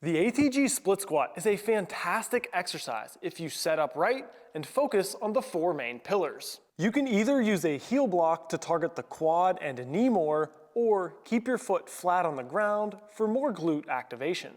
The ATG Split Squat is a fantastic exercise if you set up right and focus on the four main pillars. You can either use a heel block to target the quad and knee more, or keep your foot flat on the ground for more glute activation.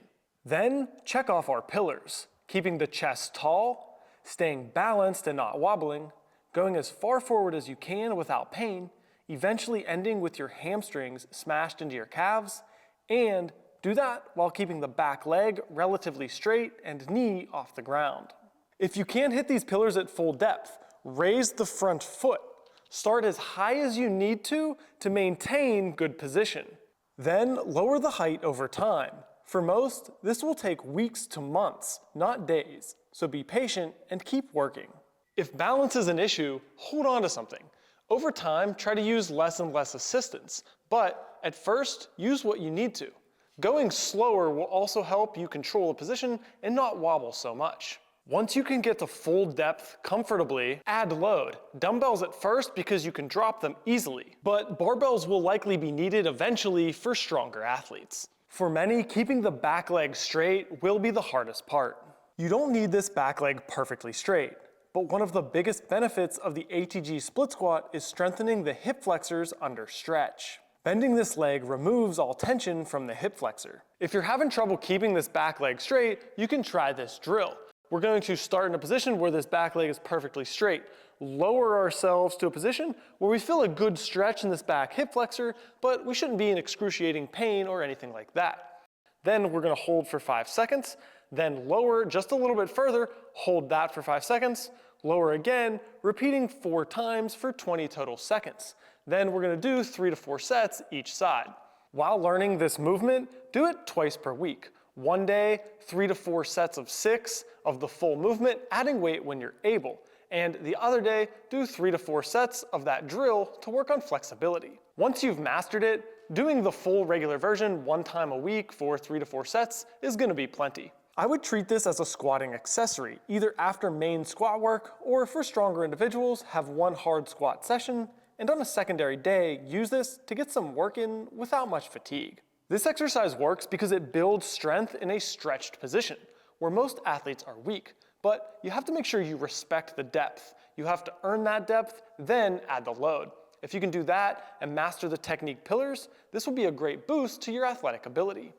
Then check off our pillars, keeping the chest tall, staying balanced and not wobbling, going as far forward as you can without pain, eventually ending with your hamstrings smashed into your calves, and do that while keeping the back leg relatively straight and knee off the ground. If you can't hit these pillars at full depth, raise the front foot. Start as high as you need to maintain good position. Then lower the height over time. For most, this will take weeks to months, not days, so be patient and keep working. If balance is an issue, hold on to something. Over time, try to use less and less assistance, but at first, use what you need to. Going slower will also help you control a position and not wobble so much. Once you can get to full depth comfortably, add load. Dumbbells at first because you can drop them easily, but barbells will likely be needed eventually for stronger athletes. For many, keeping the back leg straight will be the hardest part. You don't need this back leg perfectly straight, but one of the biggest benefits of the ATG Split Squat is strengthening the hip flexors under stretch. Bending this leg removes all tension from the hip flexor. If you're having trouble keeping this back leg straight, you can try this drill. We're going to start in a position where this back leg is perfectly straight. Lower ourselves to a position where we feel a good stretch in this back hip flexor, but we shouldn't be in excruciating pain or anything like that. Then we're going to hold for 5 seconds, then lower just a little bit further, hold that for 5 seconds, lower again, repeating 4 times for 20 total seconds. Then we're going to do 3 to 4 sets each side. While learning this movement, do it twice per week. One day, 3 to 4 sets of 6 of the full movement, adding weight when you're able. And the other day, do 3 to 4 sets of that drill to work on flexibility. Once you've mastered it, doing the full regular version 1 time a week for 3 to 4 sets is going to be plenty. I would treat this as a squatting accessory, either after main squat work, or for stronger individuals, have one hard squat session, and on a secondary day, use this to get some work in without much fatigue. This exercise works because it builds strength in a stretched position, where most athletes are weak, but you have to make sure you respect the depth. You have to earn that depth, then add the load. If you can do that and master the technique pillars, this will be a great boost to your athletic ability.